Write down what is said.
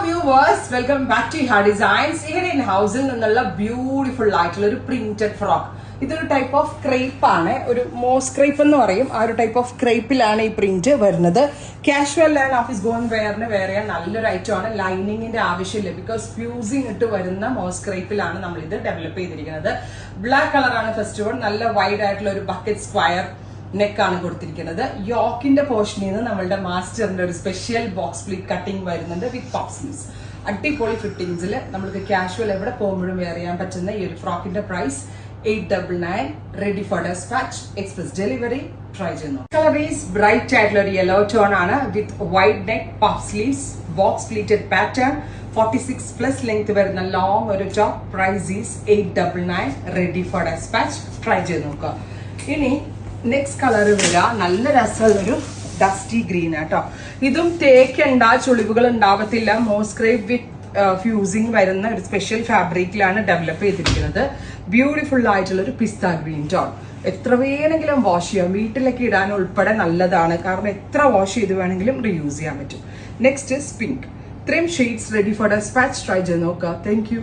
viewers, welcome back to Iha Designs. Here in house നിന്നുള്ള beautiful ആയിട്ടുള്ള ഒരു printed frock. ഇതൊരു ടൈപ്പ് ഓഫ് ക്രേപ്പ് ആണ്, ഒരു മോസ് ക്രേപ്പ് എന്ന് പറയും. ആ ഒരു ടൈപ്പ് ഓഫ് ക്രേപ്പിലാണ് ഈ പ്രിന്റ് വരുന്നത്. കാഷ്വൽ ആൻഡ് ഓഫീസ് ഗോയിങ് വെയറിന് വേറെ നല്ലൊരു ഐറ്റം ആണ്. ലൈനിങ്ങിന്റെ ആവശ്യമില്ല, ബിക്കോസ് ഫ്യൂസിങ് ഇട്ട് വരുന്ന മോസ് ക്രേപ്പിലാണ് നമ്മൾ ഇത് ഡെവലപ്പ് ചെയ്തിരിക്കുന്നത്. ബ്ലാക്ക് കളറാണ് ഫസ്റ്റ് വൺ. നല്ല വൈഡ് ആയിട്ടുള്ള ഒരു ബക്കറ്റ് സ്ക്വയർ നെക്കാണ് കൊടുത്തിരിക്കുന്നത്. യോക്കിന്റെ പോർഷനിൽ നിന്ന് നമ്മളുടെ മാസ്റ്ററിന്റെ ഒരു സ്പെഷ്യൽ ബോക്സ് പ്ലീറ്റ് കട്ടിംഗ് വരുന്നുണ്ട് വിത്ത് പഫ് സ്ലീവ്സ്. അടിപൊളി ഫിറ്റിംഗ്സിൽ നമുക്ക് കാഷ്വൽ എവിടെ പോകുമ്പോഴും വെയർ ചെയ്യാൻ പറ്റുന്ന ഈ ഒരു ഫ്രോക്കിന്റെ price 899, ready for despatch, express delivery. Try ചെയ്യുന്നു. കളർ ഈസ് ബ്രൈറ്റ് ആയിട്ടുള്ള ഒരു യെല്ലോ ടോൺ ആണ് with wide neck, puff sleeves, box pleated pattern, 46+ length വരുന്ന ലോങ് ഒരു top. Price is 899, ready for despatch. Try ചെയ്ത് നോക്കുക. ഇനി നെക്സ്റ്റ് കളർ വരിക നല്ല രസമുള്ളൊരു ഡസ്റ്റി ഗ്രീൻ ആട്ടോ. ഇതും തേക്കണ്ട, ചുളിവുകൾ ഉണ്ടാവത്തില്ല. മോസ്ക്രേപ്പ് വിത്ത് ഫ്യൂസിങ് വരുന്ന ഒരു സ്പെഷ്യൽ ഫാബ്രിക്കിലാണ് ഡെവലപ്പ് ചെയ്തിരിക്കുന്നത്. ബ്യൂട്ടിഫുൾ ആയിട്ടുള്ള ഒരു പിസ്ത ഗ്രീൻ ടോൺ. എത്ര വേണമെങ്കിലും വാഷ് ചെയ്യാം, വീട്ടിലൊക്കെ ഇടാൻ ഉൾപ്പെടെ നല്ലതാണ്. കാരണം എത്ര വാഷ് ചെയ്ത് വേണമെങ്കിലും റീയൂസ് ചെയ്യാൻ പറ്റും. Next is pink. ഇത്രയും shades ready for despatch. Try ചെയ്ത് നോക്കുക. Thank U.